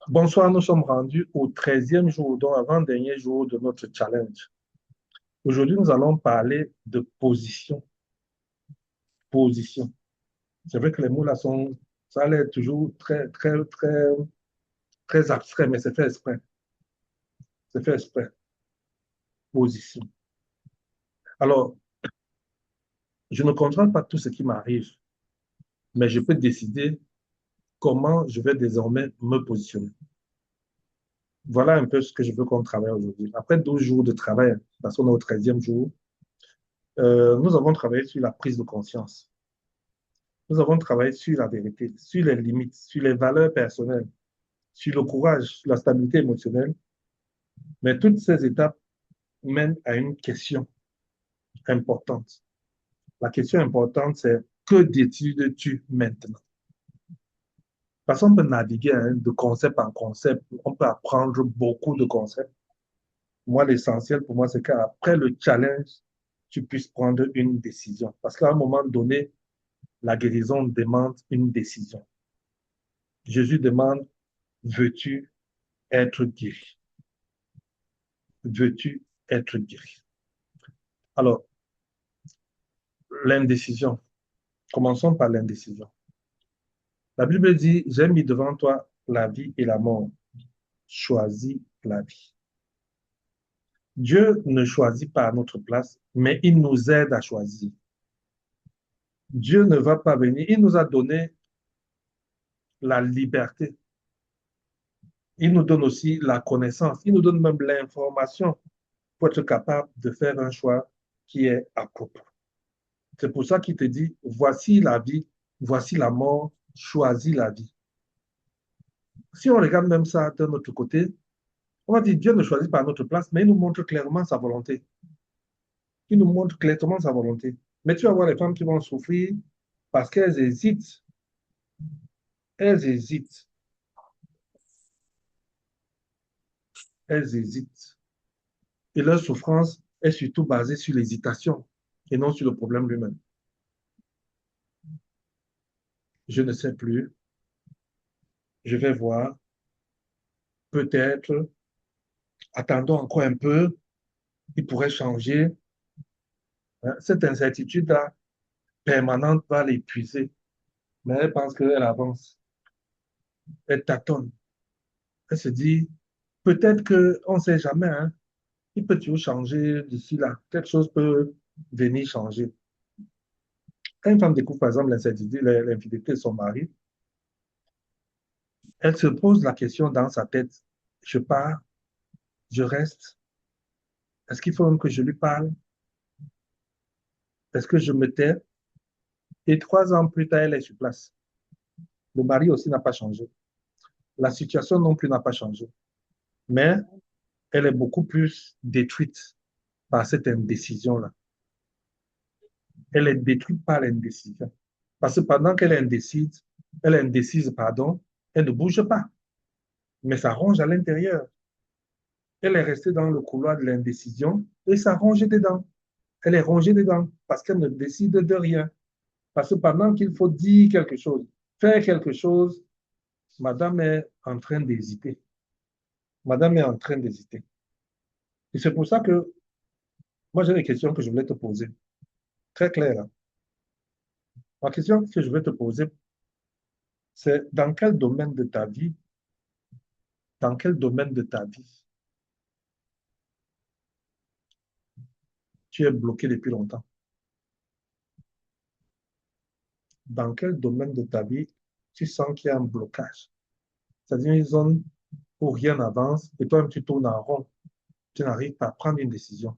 Bonsoir, nous sommes rendus au 13e jour, donc avant-dernier jour de notre challenge. Aujourd'hui, nous allons parler de position. Position. C'est vrai que les mots là sont, ça a l'air toujours très, très, très, très abstrait, mais c'est fait exprès. C'est fait exprès. Position. Alors, je ne contrôle pas tout ce qui m'arrive, mais je peux décider comment je vais désormais me positionner. Voilà un peu ce que je veux qu'on travaille aujourd'hui. Après 12 jours de travail, parce qu'on est au 13e jour, nous avons travaillé sur la prise de conscience. Nous avons travaillé sur la vérité, sur les limites, sur les valeurs personnelles, sur le courage, sur la stabilité émotionnelle. Mais toutes ces étapes mènent à une question importante. La question importante, c'est que décides-tu maintenant? Parce qu'on peut naviguer hein, de concept en concept, on peut apprendre beaucoup de concepts. Moi, l'essentiel pour moi, c'est qu'après le challenge, tu puisses prendre une décision. Parce qu'à un moment donné, la guérison demande une décision. Jésus demande, veux-tu être guéri? Veux-tu être guéri? Alors, l'indécision. Commençons par l'indécision. La Bible dit, j'ai mis devant toi la vie et la mort. Choisis la vie. Dieu ne choisit pas à notre place, mais il nous aide à choisir. Dieu ne va pas venir. Il nous a donné la liberté. Il nous donne aussi la connaissance. Il nous donne même l'information pour être capable de faire un choix qui est à propos. C'est pour ça qu'il te dit, voici la vie, voici la mort, choisis la vie. Si on regarde même ça de notre côté, on va dire Dieu ne choisit pas à notre place, mais il nous montre clairement sa volonté. Il nous montre clairement sa volonté. Mais tu vas voir les femmes qui vont souffrir parce qu'elles hésitent. Elles hésitent. Elles hésitent. Et leur souffrance est surtout basée sur l'hésitation et non sur le problème lui-même. Je ne sais plus. Je vais voir. Peut-être. Attendons encore un peu. Il pourrait changer. Cette incertitude-là permanente va l'épuiser. Mais elle pense qu'elle avance. Elle tâtonne. Elle se dit, peut-être qu'on ne sait jamais, hein, il peut toujours changer d'ici là. Quelque chose peut venir changer. Quand une femme découvre, par exemple, l'incertitude, l'infidélité de son mari, elle se pose la question dans sa tête, je pars, je reste, est-ce qu'il faut même que je lui parle? Est-ce que je me tais? Et 3 ans plus tard, elle est sur place. Le mari aussi n'a pas changé. La situation non plus n'a pas changé. Mais elle est beaucoup plus détruite par cette indécision-là. Elle est détruite par l'indécision. Parce que pendant qu'elle est indécise, pardon, elle ne bouge pas, mais ça ronge à l'intérieur. Elle est restée dans le couloir de l'indécision et ça ronge dedans. Elle est rongée dedans parce qu'elle ne décide de rien. Parce que pendant qu'il faut dire quelque chose, faire quelque chose, madame est en train d'hésiter. Madame est en train d'hésiter. Et c'est pour ça que moi, j'ai des questions que je voulais te poser. Très claires. Hein. La question que je vais te poser, c'est dans quel domaine de ta vie, dans quel domaine de ta vie tu es bloqué depuis longtemps? Dans quel domaine de ta vie tu sens qu'il y a un blocage? C'est-à-dire une zone où rien n'avance et toi, tu tournes en rond. Tu n'arrives pas à prendre une décision.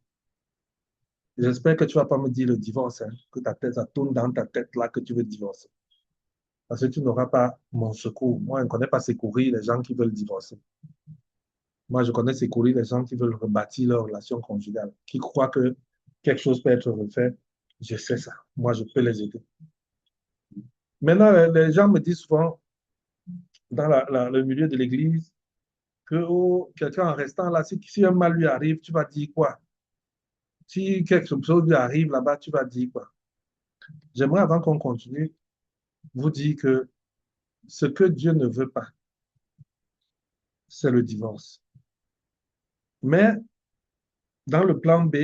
J'espère que tu ne vas pas me dire le divorce, hein, que ta tête, ça tourne dans ta tête là que tu veux divorcer. Parce que tu n'auras pas mon secours. Moi, je ne connais pas secourir les gens qui veulent divorcer. Moi, je connais secourir les gens qui veulent rebâtir leur relation conjugale, qui croient que quelque chose peut être refait. Je sais ça. Moi, je peux les aider. Maintenant, les gens me disent souvent, dans le milieu de l'église, que oh, quelqu'un en restant là, si un mal lui arrive, tu vas dire quoi? Si quelque chose lui arrive là-bas, tu vas dire quoi? J'aimerais, avant qu'on continue, vous dire que ce que Dieu ne veut pas, c'est le divorce. Mais dans le plan B,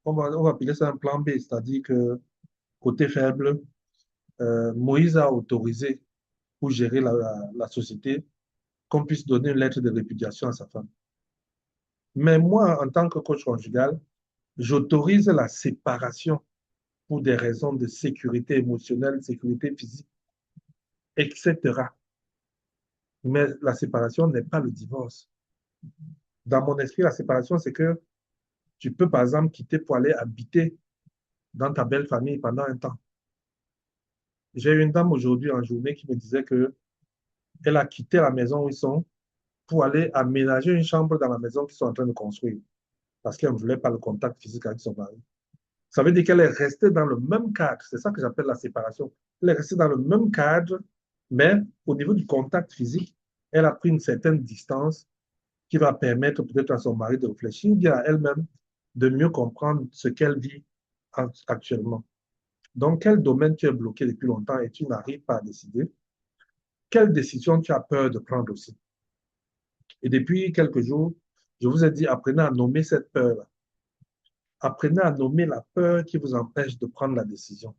on va appeler ça un plan B, c'est-à-dire que côté faible, Moïse a autorisé pour gérer la société qu'on puisse donner une lettre de répudiation à sa femme. Mais moi, en tant que coach conjugal, j'autorise la séparation pour des raisons de sécurité émotionnelle, sécurité physique, etc. Mais la séparation n'est pas le divorce. Dans mon esprit, la séparation, c'est que tu peux, par exemple, quitter pour aller habiter dans ta belle famille pendant un temps. J'ai une dame aujourd'hui en journée qui me disait que elle a quitté la maison où ils sont pour aller aménager une chambre dans la maison qu'ils sont en train de construire parce qu'elle ne voulait pas le contact physique avec son mari. Ça veut dire qu'elle est restée dans le même cadre. C'est ça que j'appelle la séparation. Elle est restée dans le même cadre, mais au niveau du contact physique, elle a pris une certaine distance qui va permettre peut-être à son mari de réfléchir, ou bien à elle-même de mieux comprendre ce qu'elle vit actuellement. Donc, quel domaine tu es bloqué depuis longtemps et tu n'arrives pas à décider? Quelle décision tu as peur de prendre aussi? Et depuis quelques jours, je vous ai dit, apprenez à nommer cette peur-là. Apprenez à nommer la peur qui vous empêche de prendre la décision.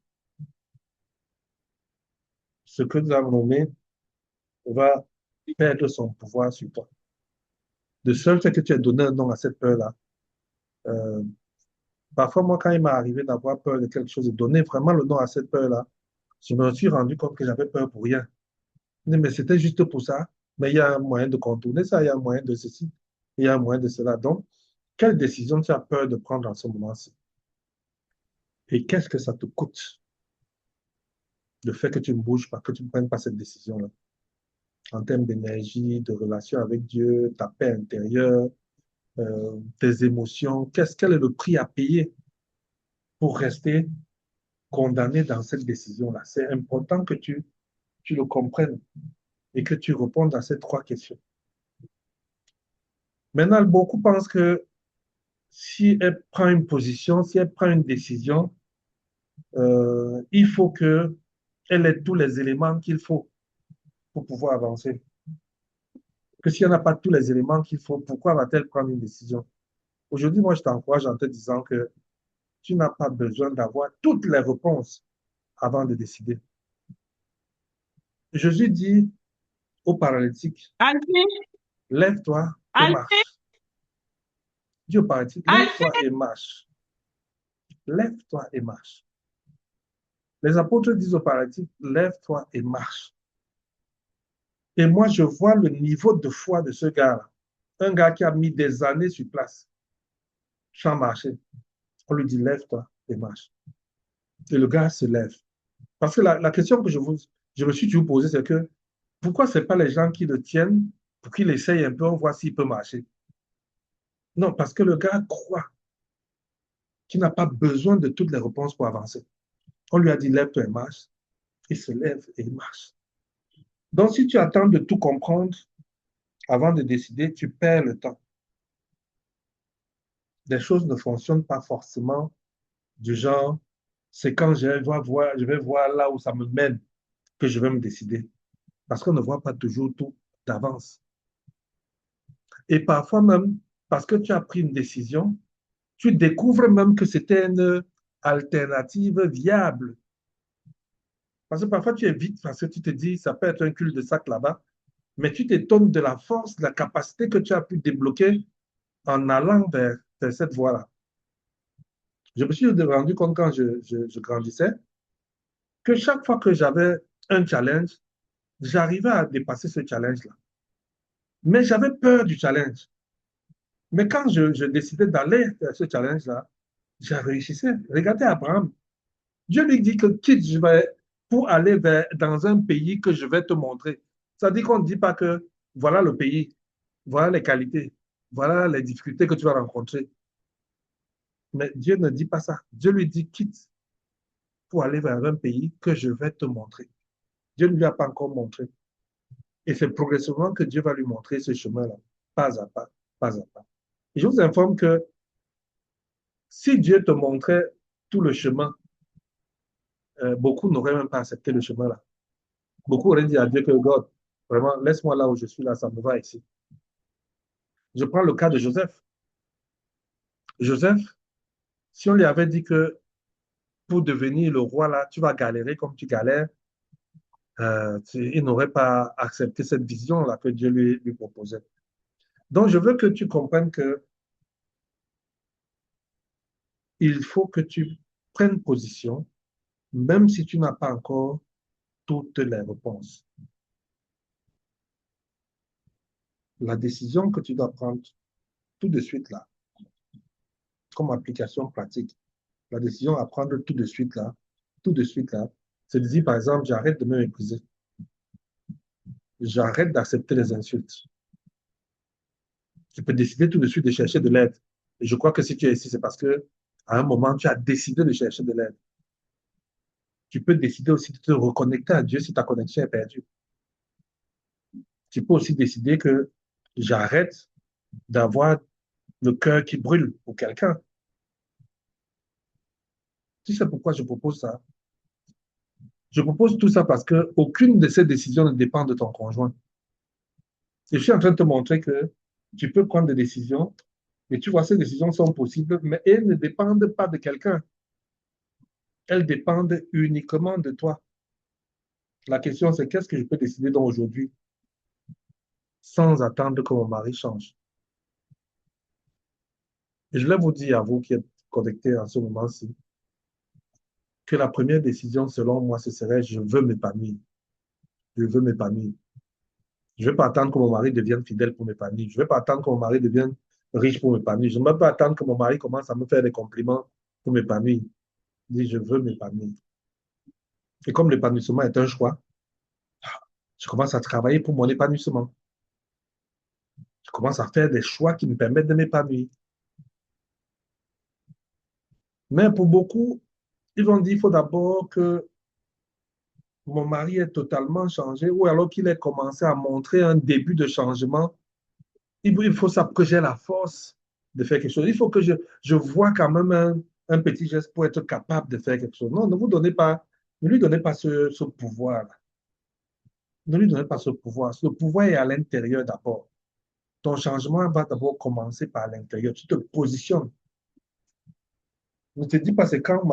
Ce que nous avons nommé va perdre son pouvoir sur toi. De seul fait que tu as donné un nom à cette peur-là. Euh, Parfois, moi, quand il m'est arrivé d'avoir peur de quelque chose, de donner vraiment le nom à cette peur-là, je me suis rendu compte que j'avais peur pour rien. Mais c'était juste pour ça. Mais il y a un moyen de contourner ça, il y a un moyen de ceci, il y a un moyen de cela. Donc, quelle décision tu as peur de prendre en ce moment-ci? Et qu'est-ce que ça te coûte, le fait que tu ne bouges pas, que tu ne prennes pas cette décision-là? En termes d'énergie, de relation avec Dieu, ta paix intérieure, tes émotions, quel est le prix à payer pour rester condamné dans cette décision-là? C'est important que tu le comprennes et que tu répondes à ces trois questions. Maintenant, beaucoup pensent que si elle prend une position, si elle prend une décision, il faut qu'elle ait tous les éléments qu'il faut pour pouvoir avancer. Que si elle n'a pas tous les éléments qu'il faut, pourquoi va-t-elle prendre une décision? Aujourd'hui, moi, je t'encourage en te disant que tu n'as pas besoin d'avoir toutes les réponses avant de décider. Jésus dit au paralytique, lève-toi et marche. Dis au paralytique, lève-toi et marche. Lève-toi et marche. Les apôtres disent au paralytique, lève-toi et marche. Et moi, je vois le niveau de foi de ce gars-là. Un gars qui a mis des années sur place, sans marcher. On lui dit, lève-toi et marche. Et le gars se lève. Parce que la question que je me suis toujours posée, c'est que pourquoi ce n'est pas les gens qui le tiennent pour qu'il essaye un peu, on voit s'il peut marcher? Non, parce que le gars croit qu'il n'a pas besoin de toutes les réponses pour avancer. On lui a dit, lève-toi et marche. Il se lève et il marche. Donc, si tu attends de tout comprendre avant de décider, tu perds le temps. Les choses ne fonctionnent pas forcément du genre, c'est quand je vais voir là où ça me mène que je vais me décider. Parce qu'on ne voit pas toujours tout d'avance. Et parfois même, parce que tu as pris une décision, tu découvres même que c'était une alternative viable. Parce que parfois tu es vite, parce que tu te dis, ça peut être un cul de sac là-bas, mais tu t'étonnes de la force, de la capacité que tu as pu débloquer en allant vers cette voie-là. Je me suis rendu compte quand je grandissais que chaque fois que j'avais un challenge, j'arrivais à dépasser ce challenge-là. Mais j'avais peur du challenge. Mais quand je décidais d'aller vers ce challenge-là, j'ai réussi. Regardez Abraham. Dieu lui dit que quitte, je vais pour aller dans un pays que je vais te montrer. Ça dit qu'on ne dit pas que voilà le pays, voilà les qualités, voilà les difficultés que tu vas rencontrer. Mais Dieu ne dit pas ça. Dieu lui dit quitte pour aller vers un pays que je vais te montrer. Dieu ne lui a pas encore montré. Et c'est progressivement que Dieu va lui montrer ce chemin-là, pas à pas, pas à pas. Et je vous informe que si Dieu te montrait tout le chemin, beaucoup n'auraient même pas accepté le chemin-là. Beaucoup auraient dit à Dieu que God, vraiment, laisse-moi là où je suis, là, ça me va ici. Je prends le cas de Joseph. Joseph, si on lui avait dit que pour devenir le roi, là, tu vas galérer comme tu galères, il n'aurait pas accepté cette vision-là que Dieu lui proposait. Donc, je veux que tu comprennes que il faut que tu prennes position, même si tu n'as pas encore toutes les réponses. La décision que tu dois prendre tout de suite là, comme application pratique, la décision à prendre tout de suite là, c'est de dire, par exemple, j'arrête de me mépriser, j'arrête d'accepter les insultes. Tu peux décider tout de suite de chercher de l'aide. Et je crois que si tu es ici, c'est parce que à un moment, tu as décidé de chercher de l'aide. Tu peux décider aussi de te reconnecter à Dieu si ta connexion est perdue. Tu peux aussi décider que j'arrête d'avoir le cœur qui brûle pour quelqu'un. Tu sais pourquoi je propose ça? Je propose tout ça parce que aucune de ces décisions ne dépend de ton conjoint. Et je suis en train de te montrer que tu peux prendre des décisions, mais tu vois, ces décisions sont possibles, mais elles ne dépendent pas de quelqu'un. Elles dépendent uniquement de toi. La question, c'est qu'est-ce que je peux décider d'aujourd'hui sans attendre que mon mari change? Et je vais vous dire à vous qui êtes connectés en ce moment-ci, que la première décision, selon moi, ce serait je veux m'épanouir. Je veux m'épanouir. Je ne vais pas attendre que mon mari devienne fidèle pour m'épanouir. Je ne vais pas attendre que mon mari devienne riche pour m'épanouir. Je ne vais pas attendre que mon mari commence à me faire des compliments pour m'épanouir. Je dis, je veux m'épanouir. Et comme l'épanouissement est un choix, je commence à travailler pour mon épanouissement. Je commence à faire des choix qui me permettent de m'épanouir. Mais pour beaucoup, ils vont dire, il faut d'abord que mon mari ait totalement changé ou alors qu'il ait commencé à montrer un début de changement. Il faut ça que j'ai la force de faire quelque chose. Il faut que je vois quand même un petit geste pour être capable de faire quelque chose. Non, ne vous donnez pas, ne lui donnez pas ce pouvoir. Ne lui donnez pas ce pouvoir. Ce pouvoir est à l'intérieur d'abord. Ton changement va d'abord commencer par l'intérieur. Tu te positionnes. Ne te dis pas c'est quand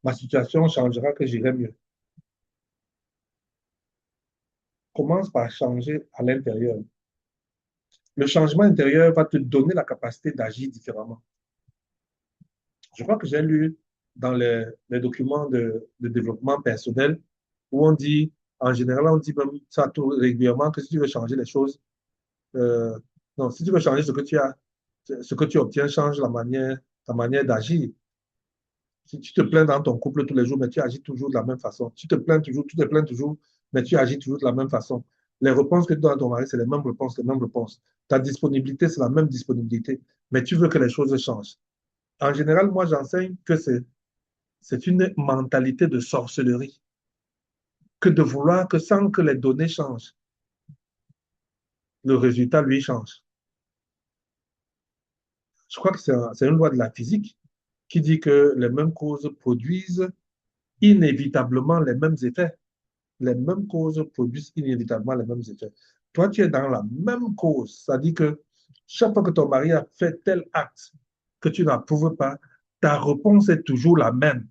ma situation changera que j'irai mieux. Commence par changer à l'intérieur. Le changement intérieur va te donner la capacité d'agir différemment. Je crois que j'ai lu dans les documents de développement personnel où on dit, en général, on dit même ça tout régulièrement que si tu veux changer les choses, euh, non, si tu veux changer ce que tu as, ce que tu obtiens, change ta manière d'agir. Si tu te plains dans ton couple tous les jours, mais tu agis toujours de la même façon. Tu te plains toujours, mais tu agis toujours de la même façon. Les réponses que tu donnes à ton mari, c'est les mêmes réponses, les mêmes réponses. Ta disponibilité, c'est la même disponibilité, mais tu veux que les choses changent. En général, moi, j'enseigne que c'est une mentalité de sorcellerie que de vouloir que sans que les données changent, le résultat, lui, change. Je crois que c'est une loi de la physique qui dit que les mêmes causes produisent inévitablement les mêmes effets. Les mêmes causes produisent inévitablement les mêmes effets. Toi, tu es dans la même cause. Ça dit que chaque fois que ton mari a fait tel acte que tu n'approuves pas, ta réponse est toujours la même.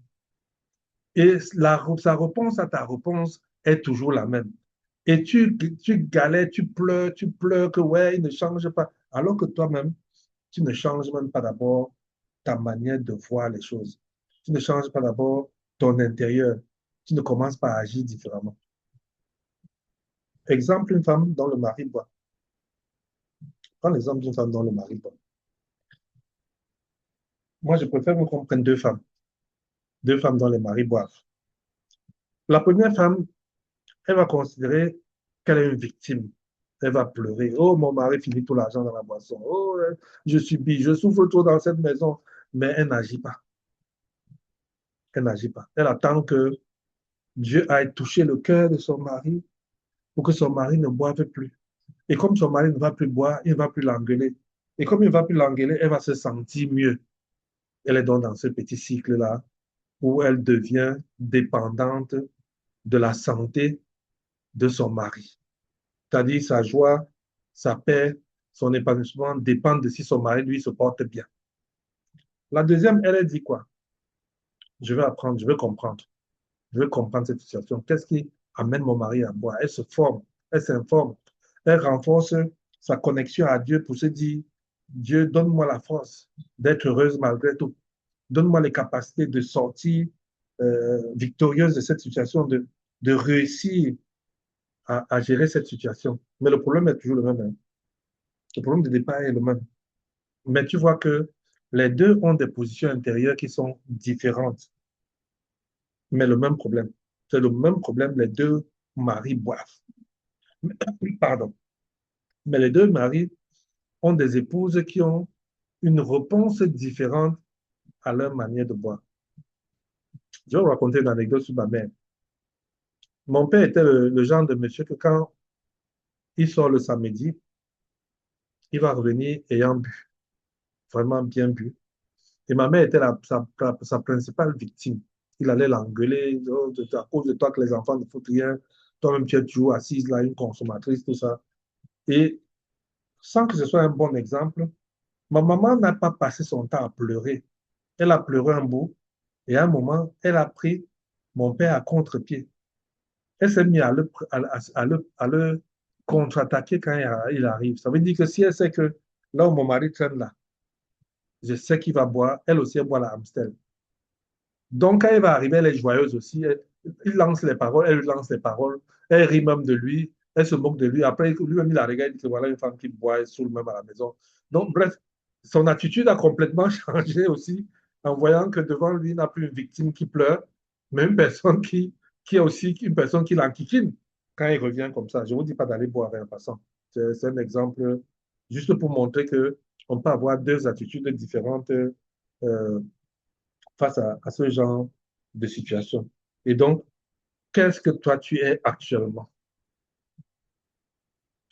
Et sa réponse à ta réponse est toujours la même. Et tu galères, tu pleures que ouais, il ne change pas. Alors que toi-même, tu ne changes même pas d'abord ta manière de voir les choses. Tu ne changes pas d'abord ton intérieur. Tu ne commences pas à agir différemment. Exemple, une femme dont le mari boit. Prends l'exemple d'une femme dont le mari boit. Moi, je préfère qu'on prenne deux femmes. Deux femmes dont les maris boivent. La première femme, elle va considérer qu'elle est une victime. Elle va pleurer. Oh, mon mari finit tout l'argent dans la boisson. Oh, je subis, je souffre trop dans cette maison. Mais elle n'agit pas. Elle n'agit pas. Elle attend que Dieu aille toucher le cœur de son mari pour que son mari ne boive plus. Et comme son mari ne va plus boire, il ne va plus l'engueuler. Et comme il ne va plus l'engueuler, elle va se sentir mieux. Elle est donc dans ce petit cycle-là où elle devient dépendante de la santé de son mari. C'est-à-dire sa joie, sa paix, son épanouissement dépend de si son mari, lui, se porte bien. La deuxième, elle a dit quoi? Je vais apprendre, je vais comprendre. Je veux comprendre cette situation. Qu'est-ce qui amène mon mari à boire? Elle se forme, elle s'informe, elle renforce sa connexion à Dieu pour se dire, Dieu, donne-moi la force d'être heureuse malgré tout. Donne-moi les capacités de sortir victorieuse de cette situation, de réussir à gérer cette situation. Mais le problème est toujours le même. Hein. Le problème de départ est le même. Mais tu vois que les deux ont des positions intérieures qui sont différentes, mais le même problème. C'est le même problème, les deux maris boivent. Pardon. Mais les deux maris ont des épouses qui ont une réponse différente à leur manière de boire. Je vais vous raconter une anecdote sur ma mère. Mon père était le genre de monsieur que quand il sort le samedi, il va revenir ayant bu, vraiment bien bu. Et ma mère était sa principale victime. Il allait l'engueuler, oh, à cause de toi que les enfants ne foutent rien. Toi-même, tu es toujours assise là, une consommatrice, tout ça. Et sans que ce soit un bon exemple, ma maman n'a pas passé son temps à pleurer. Elle a pleuré un bout et à un moment, elle a pris mon père à contre-pied. Elle s'est mise à le contre-attaquer quand il arrive. Ça veut dire que si elle sait que là où mon mari traîne là, je sais qu'il va boire, elle aussi elle boit la Amstel. Donc quand elle va arriver, elle est joyeuse aussi. Il lance les paroles, elle lance les paroles, elle rit même de lui, elle se moque de lui. Après, lui-même, il la regarde, il dit que voilà une femme qui boit et saoule même à la maison. Donc, bref, son attitude a complètement changé aussi en voyant que devant lui, il n'a plus une victime qui pleure, mais une personne qui est aussi une personne qui l'enquiquine quand il revient comme ça. Je ne vous dis pas d'aller boire en passant. C'est un exemple juste pour montrer qu'on peut avoir deux attitudes différentes face à ce genre de situation. Et donc, qu'est-ce que toi tu es actuellement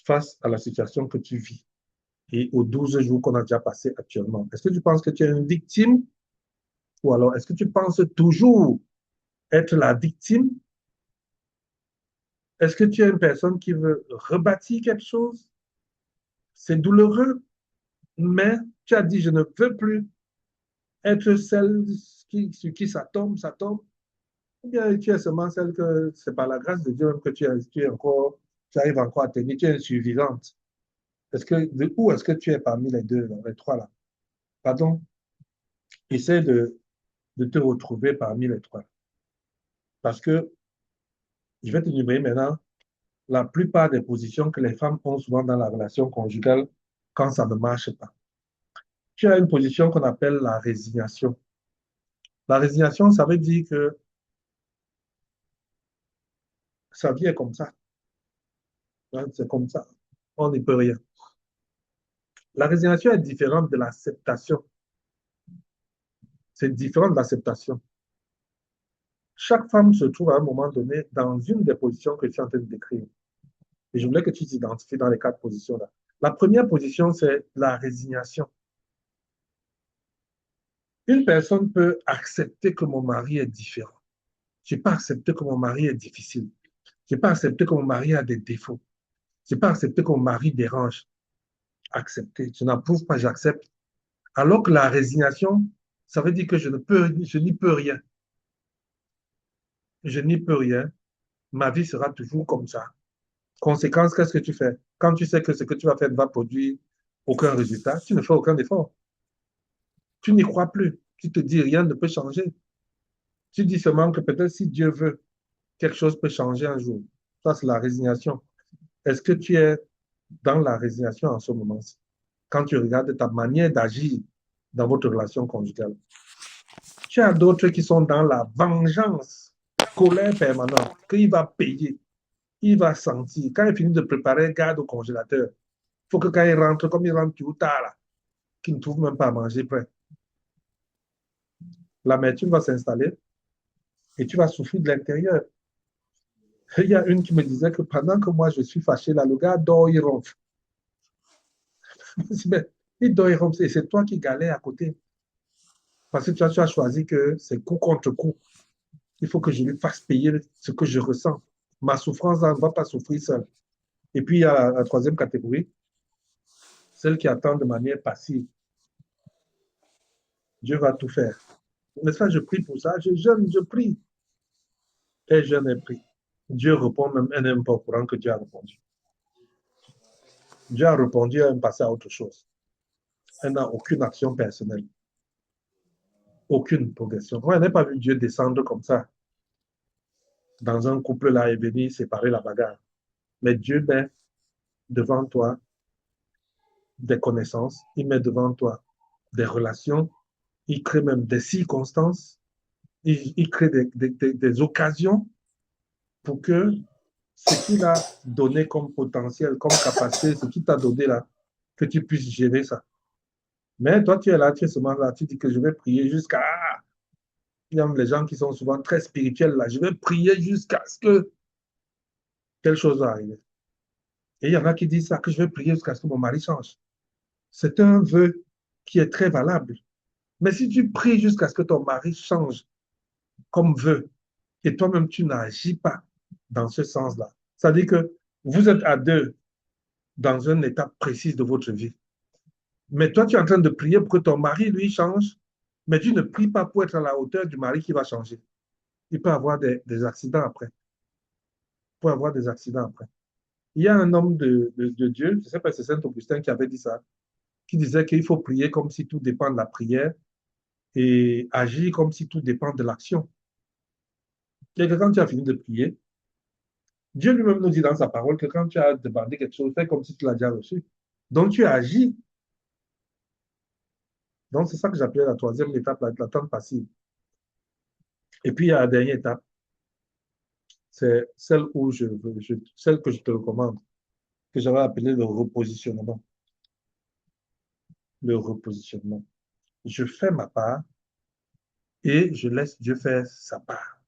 face à la situation que tu vis et aux 12 jours qu'on a déjà passé actuellement? Est-ce que tu penses que tu es une victime ou alors est-ce que tu penses toujours être la victime? Est-ce que tu es une personne qui veut rebâtir quelque chose? C'est douloureux, mais tu as dit, je ne veux plus être celle sur qui ça tombe, ça tombe. Ou bien tu es seulement celle que c'est par la grâce de Dieu même que tu arrives encore à tenir, tu es insuffisante. Où est-ce que tu es parmi les deux, les trois là? Pardon, essaie de te retrouver parmi les trois. Parce que, je vais te t'énumérer maintenant la plupart des positions que les femmes ont souvent dans la relation conjugale quand ça ne marche pas. Tu as une position qu'on appelle la résignation. La résignation, ça veut dire que sa vie est comme ça. Hein, c'est comme ça. On n'y peut rien. La résignation est différente de l'acceptation. C'est différent de l'acceptation. Chaque femme se trouve à un moment donné dans une des positions que tu es en train de décrire. Et je voulais que tu t'identifies dans les quatre positions-là. La première position, c'est la résignation. Une personne peut accepter que mon mari est différent. Je n'ai pas accepté que mon mari est difficile. Je n'ai pas accepté que mon mari a des défauts. Je n'ai pas accepté que mon mari dérange. Accepter. Je n'approuve pas, j'accepte. Alors que la résignation, ça veut dire que je n'y peux rien. Je n'y peux rien. Ma vie sera toujours comme ça. Conséquence, qu'est-ce que tu fais? Quand tu sais que ce que tu vas faire ne va produire aucun résultat, tu ne fais aucun effort. Tu n'y crois plus. Tu te dis rien ne peut changer. Tu dis seulement que peut-être si Dieu veut, quelque chose peut changer un jour. Ça, c'est la résignation. Est-ce que tu es dans la résignation en ce moment-ci? Quand tu regardes ta manière d'agir dans votre relation conjugale. Tu as d'autres qui sont dans la vengeance, colère permanente, qu'il va payer, il va sentir. Quand il finit de préparer, garde au congélateur. Il faut que quand il rentre, comme il rentre tout tard, là, qu'il ne trouve même pas à manger prêt. L'amertume va s'installer et tu vas souffrir de l'intérieur. Il y a une qui me disait que pendant que moi je suis fâché, là, le gars dort, il ronfle. Il dort, il ronfle et c'est toi qui galères à côté. Parce que tu as choisi que c'est coup contre coup. Il faut que je lui fasse payer ce que je ressens. Ma souffrance, elle ne va pas souffrir seule. Et puis, il y a la troisième catégorie. celle qui attend de manière passive, Dieu va tout faire. N'est-ce pas, je prie pour ça, je jeûne, je prie. Et je n'ai pris. Dieu répond même, elle n'est même pas au courant que Dieu a répondu. Dieu a répondu, elle est passée à autre chose. Elle n'a aucune action personnelle, aucune progression. Moi, je n'ai pas vu Dieu descendre comme ça dans un couple là et venir séparer la bagarre. Mais Dieu met devant toi des connaissances, il met devant toi des relations, il crée même des circonstances, il crée des occasions pour que ce qu'il a donné comme potentiel, comme capacité, ce qu'il t'a donné là, que tu puisses gérer ça. Mais toi, tu es là, tu es seulement là, tu dis que je vais prier jusqu'à... Il y a les gens qui sont souvent très spirituels là, je vais prier jusqu'à ce que telle chose va arriver. Et il y en a qui disent ça, que je vais prier jusqu'à ce que mon mari change. C'est un vœu qui est très valable. Mais si tu pries jusqu'à ce que ton mari change comme vœu, et toi-même tu n'agis pas dans ce sens-là, ça veut dire que vous êtes à deux dans une étape précise de votre vie. Mais toi, tu es en train de prier pour que ton mari, lui, change, mais tu ne pries pas pour être à la hauteur du mari qui va changer. Il peut avoir des accidents après. Il peut avoir des accidents après. Il y a un homme de Dieu, je ne sais pas si c'est Saint-Augustin qui avait dit ça, qui disait qu'il faut prier comme si tout dépend de la prière et agir comme si tout dépend de l'action. Et que quand tu as fini de prier, Dieu lui-même nous dit dans sa parole que quand tu as demandé quelque chose, fais comme si tu l'as déjà reçu. Donc tu agis. Donc c'est ça que j'appelais la troisième étape, l'attente passive. Et puis il y a la dernière étape, c'est celle où celle que je te recommande, que j'avais appelée le repositionnement. Le repositionnement. Je fais ma part et je laisse Dieu faire sa part.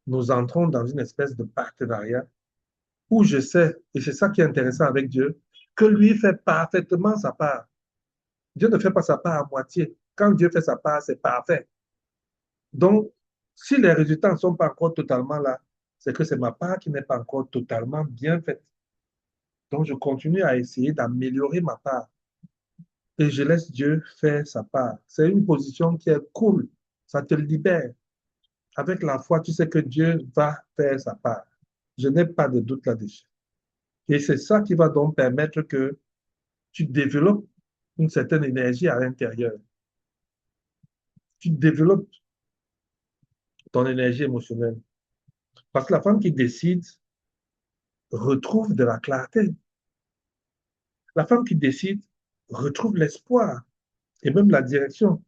Nous entrons dans une espèce de partenariat où je sais, et c'est ça qui est intéressant avec Dieu, que lui fait parfaitement sa part. Dieu ne fait pas sa part à moitié. Quand Dieu fait sa part, c'est parfait. Donc, si les résultats ne sont pas encore totalement là, c'est que c'est ma part qui n'est pas encore totalement bien faite. Donc, je continue à essayer d'améliorer ma part et je laisse Dieu faire sa part. C'est une position qui est cool. Ça te libère. Avec la foi, tu sais que Dieu va faire sa part. Je n'ai pas de doute là-dessus. Et c'est ça qui va donc permettre que tu développes une certaine énergie à l'intérieur. Tu développes ton énergie émotionnelle. Parce que la femme qui décide retrouve de la clarté. La femme qui décide retrouve l'espoir et même la direction.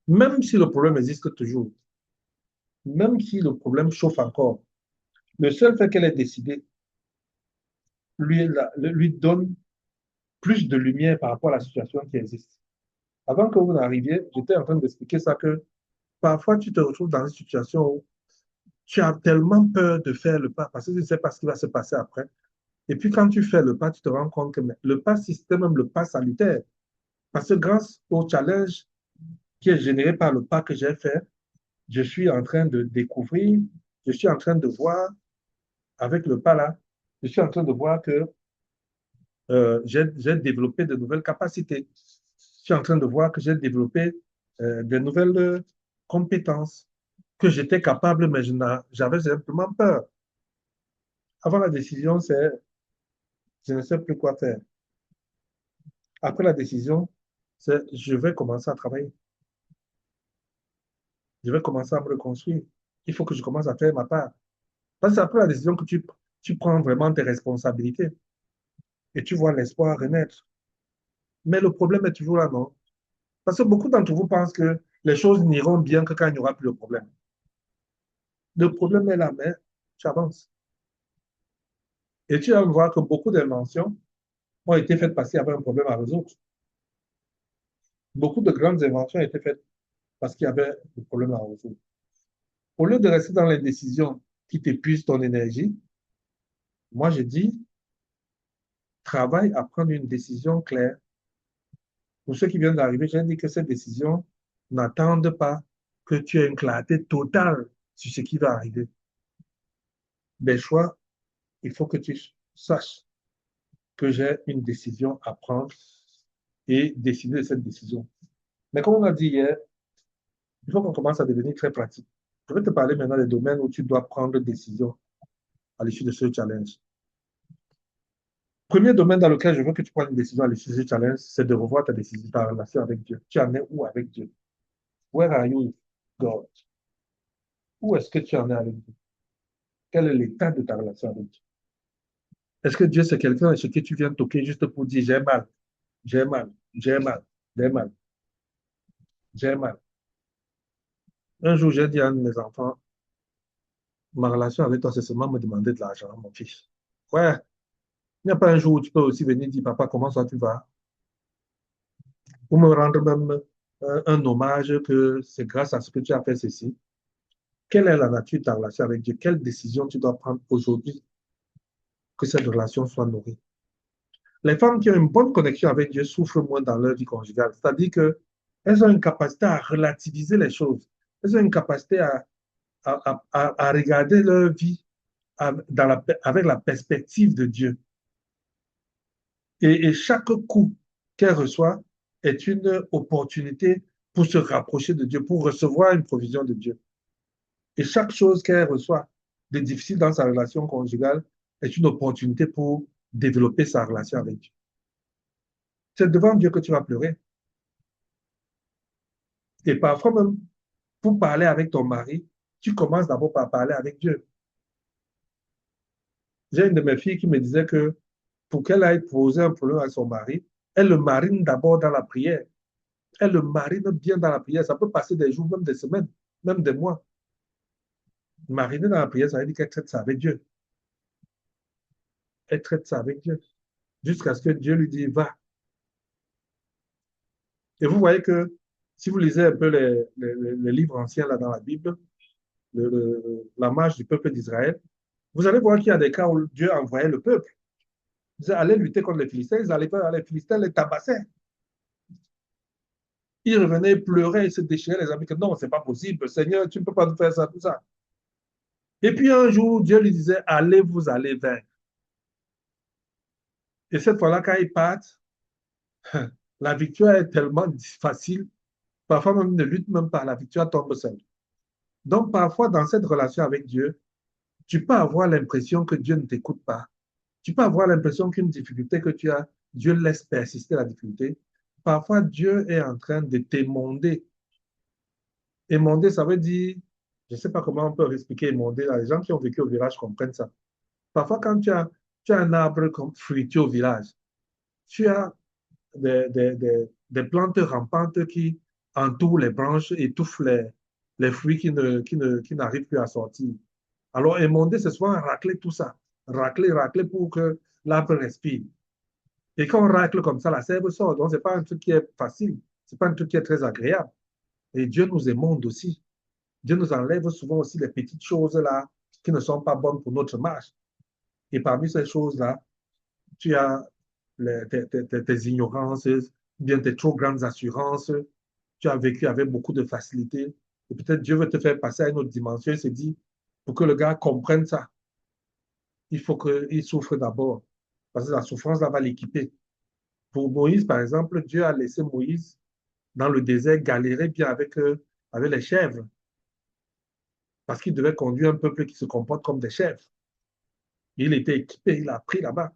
Même si le problème existe toujours, même si le problème chauffe encore, le seul fait qu'elle ait décidé lui donne plus de lumière par rapport à la situation qui existe. Avant que vous n'arriviez, j'étais en train d'expliquer ça que parfois tu te retrouves dans une situation où tu as tellement peur de faire le pas parce que tu ne sais pas ce qui va se passer après. Et puis quand tu fais le pas, tu te rends compte que le pas, c'était même le pas salutaire. Parce que grâce au challenge qui est généré par le pas que j'ai fait, je suis en train de découvrir, je suis en train de voir avec le pas là, je suis en train de voir que j'ai développé de nouvelles capacités. Je suis en train de voir que j'ai développé de nouvelles compétences que j'étais capable, mais j'avais simplement peur. Avant la décision, c'est je ne sais plus quoi faire. Après la décision, c'est je vais commencer à travailler. Je vais commencer à me reconstruire. Il faut que je commence à faire ma part. Parce que c'est après la décision que tu prends vraiment tes responsabilités et tu vois l'espoir renaître. Mais le problème est toujours là, non? Parce que beaucoup d'entre vous pensent que les choses n'iront bien que quand il n'y aura plus de problème. Le problème est là, mais tu avances. Et tu vas voir que beaucoup d'inventions ont été faites parce qu'il y avait un problème à résoudre. Beaucoup de grandes inventions ont été faites parce qu'il y avait un problème à résoudre. Au lieu de rester dans les décisions qui t'épuisent ton énergie, moi je dis, travaille à prendre une décision claire. Pour ceux qui viennent d'arriver, j'ai dit que cette décision n'attende pas que tu aies une clarté totale sur ce qui va arriver. Des choix, il faut que tu saches que j'ai une décision à prendre et décider de cette décision. Mais comme on a dit hier, il faut qu'on commence à devenir très pratique. Je vais te parler maintenant des domaines où tu dois prendre des décisions à l'issue de ce challenge. Premier domaine dans lequel je veux que tu prennes une décision à l'issue de ce challenge, c'est de revoir ta décision, ta relation avec Dieu. Tu en es où avec Dieu? Where are you with God? Où est-ce que tu en es avec Dieu? Quel est l'état de ta relation avec Dieu? Est-ce que Dieu, c'est quelqu'un chez qui tu viens toquer juste pour dire j'ai mal, j'ai mal, j'ai mal, j'ai mal, j'ai mal? Un jour, j'ai dit à un de mes enfants, ma relation avec toi, c'est seulement me demander de l'argent, mon fils. Ouais, il n'y a pas un jour où tu peux aussi venir dire, papa, comment ça tu vas? Ou me rendre même un hommage que c'est grâce à ce que tu as fait ceci. Quelle est la nature de ta relation avec Dieu? Quelle décision tu dois prendre aujourd'hui que cette relation soit nourrie? Les femmes qui ont une bonne connexion avec Dieu souffrent moins dans leur vie conjugale. C'est-à-dire qu'elles ont une capacité à relativiser les choses. Elles ont une capacité à regarder leur vie avec la perspective de Dieu. Et chaque coup qu'elle reçoit est une opportunité pour se rapprocher de Dieu, pour recevoir une provision de Dieu. Et chaque chose qu'elle reçoit de difficile dans sa relation conjugale est une opportunité pour développer sa relation avec Dieu. C'est devant Dieu que tu vas pleurer. Et parfois même, pour parler avec ton mari, tu commences d'abord par parler avec Dieu. J'ai une de mes filles qui me disait que pour qu'elle aille poser un problème à son mari, elle le marine d'abord dans la prière. Elle le marine bien dans la prière. Ça peut passer des jours, même des semaines, même des mois. Mariner dans la prière, ça veut dire qu'elle traite ça avec Dieu. Elle traite ça avec Dieu. Jusqu'à ce que Dieu lui dise, va. Et vous voyez que si vous lisez un peu les livres anciens là dans la Bible, la marche du peuple d'Israël, vous allez voir qu'il y a des cas où Dieu envoyait le peuple. Ils disaient, allez lutter contre les Philistins, ils allaient faire, les Philistins les tabassaient. Ils revenaient, ils pleuraient, ils se déchiraient les habits, que non, c'est pas possible, Seigneur, tu ne peux pas nous faire ça, tout ça. Et puis un jour, Dieu lui disait, allez, vous allez vaincre. Et cette fois-là, quand ils partent, la victoire est tellement facile, parfois même ils ne luttent même pas, la victoire tombe seule. Donc parfois, dans cette relation avec Dieu, tu peux avoir l'impression que Dieu ne t'écoute pas. Tu peux avoir l'impression qu'une difficulté que tu as, Dieu laisse persister la difficulté. Parfois, Dieu est en train de t'émonder. Émonder, ça veut dire, je ne sais pas comment on peut expliquer émonder. Là. Les gens qui ont vécu au village comprennent ça. Parfois, quand tu as un arbre comme fruitier au village, tu as des plantes rampantes qui entourent les branches, étouffent les fruits qui n'arrivent plus à sortir. Alors, émonder, c'est souvent racler tout ça. Racler, racler pour que l'arbre respire. Et quand on racle comme ça, la sève sort. Donc, ce n'est pas un truc qui est facile. Ce n'est pas un truc qui est très agréable. Et Dieu nous émonde aussi. Dieu nous enlève souvent aussi les petites choses là qui ne sont pas bonnes pour notre marche. Et parmi ces choses-là, tu as tes ignorances, bien tes trop grandes assurances. Tu as vécu avec beaucoup de facilité. Et peut-être Dieu veut te faire passer à une autre dimension. Il se dit, pour que le gars comprenne ça, il faut qu'il souffre d'abord. Parce que la souffrance là va l'équiper. Pour Moïse, par exemple, Dieu a laissé Moïse dans le désert galérer bien avec les chèvres. Parce qu'il devait conduire un peuple qui se comporte comme des chèvres. Il était équipé, il a appris là-bas.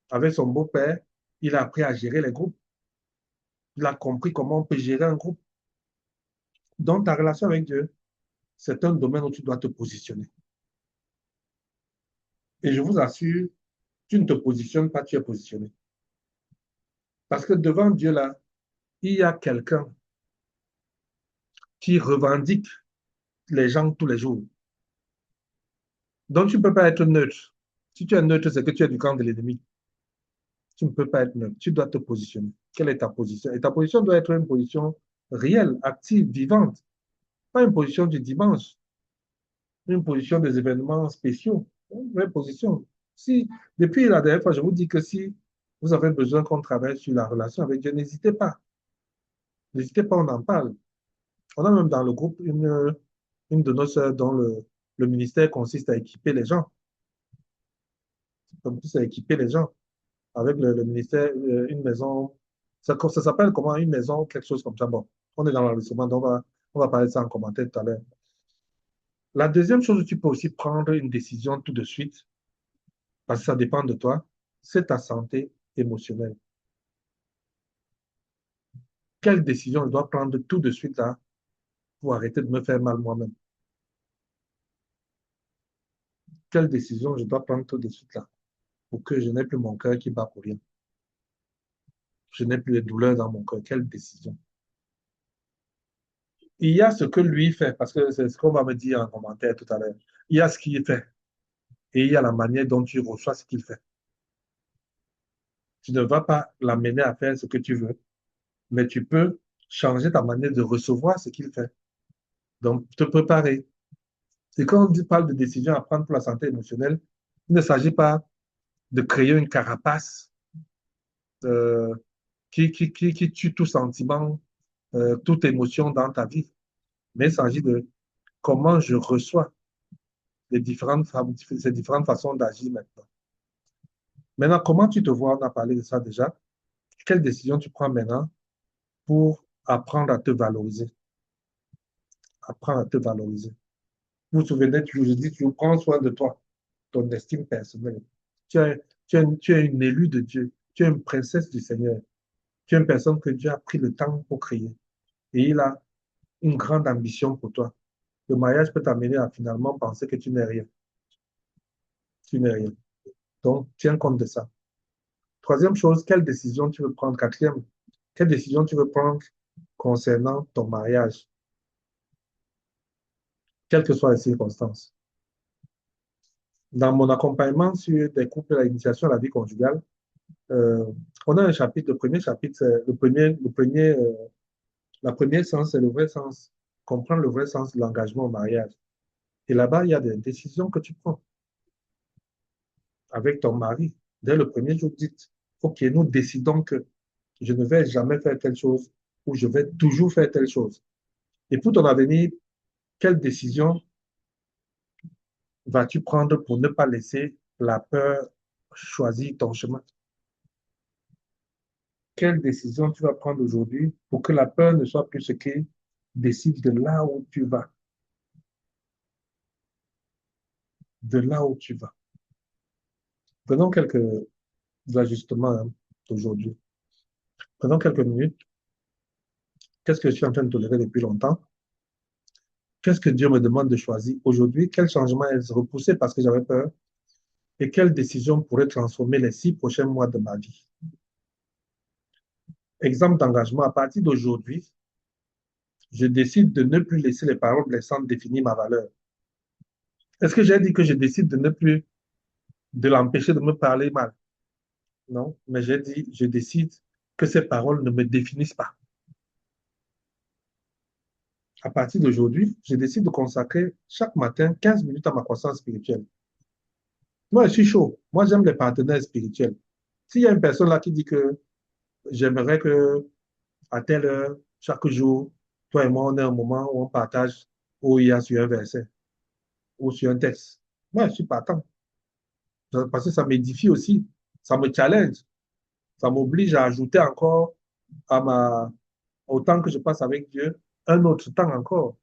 Avec son beau-père, il a appris à gérer les groupes. Il a compris comment on peut gérer un groupe. Donc, ta relation avec Dieu, c'est un domaine où tu dois te positionner. Et je vous assure, tu ne te positionnes pas, tu es positionné. Parce que devant Dieu, là, il y a quelqu'un qui revendique les gens tous les jours. Donc, tu ne peux pas être neutre. Si tu es neutre, c'est que tu es du camp de l'ennemi. Tu ne peux pas être neutre. Tu dois te positionner. Quelle est ta position? Et ta position doit être une position réelle, active, vivante. Pas une position du dimanche, une position des événements spéciaux. Une vraie position. Si, depuis la dernière fois, je vous dis que si vous avez besoin qu'on travaille sur la relation avec Dieu, n'hésitez pas. N'hésitez pas, on en parle. On a même dans le groupe une de nos sœurs dont le ministère consiste à équiper les gens. Comme ça, à équiper les gens. avec le ministère, une maison, ça s'appelle comment, une maison, quelque chose comme ça. Bon, on est dans l'enregistrement, donc on va parler de ça en commentaire tout à l'heure. La deuxième chose, tu peux aussi prendre une décision tout de suite, parce que ça dépend de toi, c'est ta santé émotionnelle. Quelle décision je dois prendre tout de suite là pour arrêter de me faire mal moi-même? Quelle décision je dois prendre tout de suite là pour que je n'ai plus mon cœur qui bat pour rien? Je n'ai plus de douleur dans mon cœur. Quelle décision? Il y a ce que lui fait, parce que c'est ce qu'on va me dire en commentaire tout à l'heure. Il y a ce qu'il fait et il y a la manière dont tu reçois ce qu'il fait. Tu ne vas pas l'amener à faire ce que tu veux, mais tu peux changer ta manière de recevoir ce qu'il fait. Donc, te préparer. Et quand on parle de décision à prendre pour la santé émotionnelle, il ne s'agit pas de créer une carapace euh, qui tue tout sentiment, toute émotion dans ta vie, mais il s'agit de comment je reçois ces différentes façons d'agir maintenant. Maintenant, comment tu te vois? On a parlé de ça déjà. Quelle décision tu prends maintenant pour apprendre à te valoriser? Apprendre à te valoriser. Vous vous souvenez, je dis, tu prends soin de toi, ton estime personnelle. Tu es, tu es une élue de Dieu. Tu es une princesse du Seigneur. Tu es une personne que Dieu a pris le temps pour créer. Et il a une grande ambition pour toi. Le mariage peut t'amener à finalement penser que tu n'es rien. Tu n'es rien. Donc, tiens compte de ça. Troisième chose, quelle décision tu veux prendre? Quatrième, quelle décision tu veux prendre concernant ton mariage, quelles que soient les circonstances? Dans mon accompagnement sur des couples à l'initiation à la vie conjugale, euh, on a un chapitre, le premier chapitre, c'est la première sens, c'est le vrai sens, comprendre le vrai sens de l'engagement au mariage. Et là-bas, il y a des décisions que tu prends avec ton mari. Dès le premier jour, dites, OK, nous décidons que je ne vais jamais faire telle chose ou je vais toujours faire telle chose. Et pour ton avenir, quelle décision vas-tu prendre pour ne pas laisser la peur choisir ton chemin? Quelle décision tu vas prendre aujourd'hui pour que la peur ne soit plus ce qui décide de là où tu vas, de là où tu vas. Prenons quelques ajustements aujourd'hui. Prenons quelques minutes. Qu'est-ce que je suis en train de tolérer depuis longtemps? Qu'est-ce que Dieu me demande de choisir aujourd'hui? Quel changement est repoussé parce que j'avais peur? Et quelle décision pourrait transformer les 6 prochains mois de ma vie? Exemple d'engagement, à partir d'aujourd'hui, je décide de ne plus laisser les paroles blessantes définir ma valeur. Est-ce que j'ai dit que je décide de ne plus de l'empêcher de me parler mal? Non, mais j'ai dit, je décide que ces paroles ne me définissent pas. À partir d'aujourd'hui, je décide de consacrer chaque matin 15 minutes à ma croissance spirituelle. Moi, je suis chaud. Moi, j'aime les partenaires spirituels. S'il y a une personne là qui dit que j'aimerais que à telle heure, chaque jour, toi et moi, on ait un moment où on partage, où il y a sur un verset ou sur un texte. Moi, je suis partant. Parce que ça m'édifie aussi. Ça me challenge. Ça m'oblige à ajouter encore au temps que je passe avec Dieu, un autre temps encore.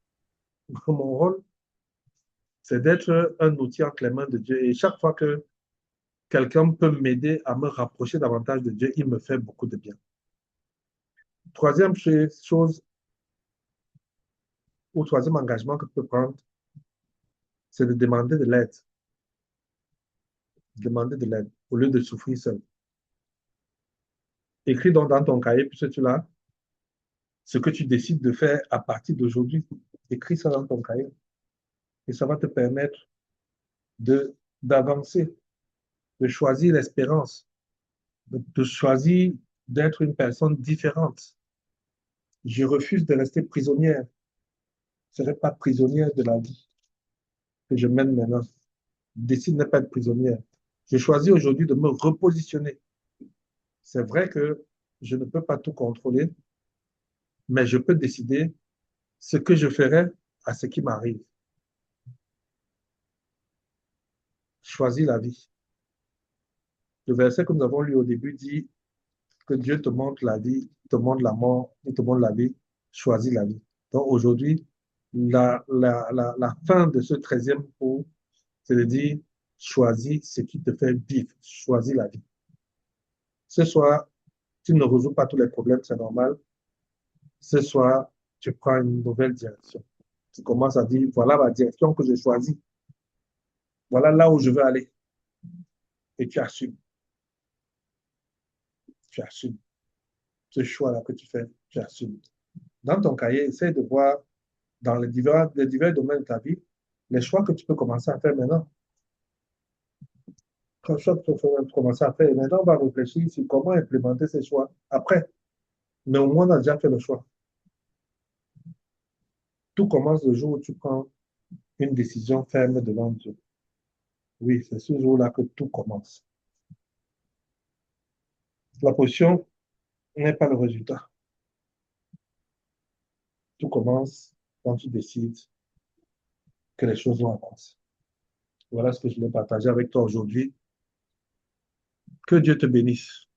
Mon rôle, c'est d'être un outil entre les mains de Dieu. Et chaque fois que quelqu'un peut m'aider à me rapprocher davantage de Dieu, il me fait beaucoup de bien. Troisième chose, ou troisième engagement que tu peux prendre, c'est de demander de l'aide. Demander de l'aide au lieu de souffrir seul. Écris donc dans ton cahier, puisque tu l'as, ce que tu décides de faire à partir d'aujourd'hui. Écris ça dans ton cahier. Et ça va te permettre d'avancer, de choisir l'espérance, de choisir d'être une personne différente. Je refuse de rester prisonnière. Je ne serai pas prisonnière de la vie que je mène maintenant. Je décide de ne pas être prisonnière. Je choisis aujourd'hui de me repositionner. C'est vrai que je ne peux pas tout contrôler, mais je peux décider ce que je ferai à ce qui m'arrive. Choisis la vie. Le verset que nous avons lu au début dit que Dieu te montre la vie, te montre la mort, il te montre la vie, choisis la vie. Donc aujourd'hui, la fin de ce 13e cours, c'est de dire, choisis ce qui te fait vivre, choisis la vie. Ce soir, tu ne résous pas tous les problèmes, c'est normal. Ce soir, tu prends une nouvelle direction. Tu commences à dire, voilà la direction que j'ai choisie. Voilà là où je veux aller. Et tu assumes. Tu assumes. Ce choix-là que tu fais, tu assumes. Dans ton cahier, essaie de voir dans les divers domaines de ta vie les choix que tu peux commencer à faire maintenant. Quand choix que tu peux commencer à faire, maintenant, on va réfléchir sur comment implémenter ces choix après. Mais au moins, on a déjà fait le choix. Tout commence le jour où tu prends une décision ferme devant Dieu. Oui, c'est ce jour-là que tout commence. La position n'est pas le résultat. Tout commence quand tu décides que les choses vont avancer. Voilà ce que je voulais partager avec toi aujourd'hui. Que Dieu te bénisse.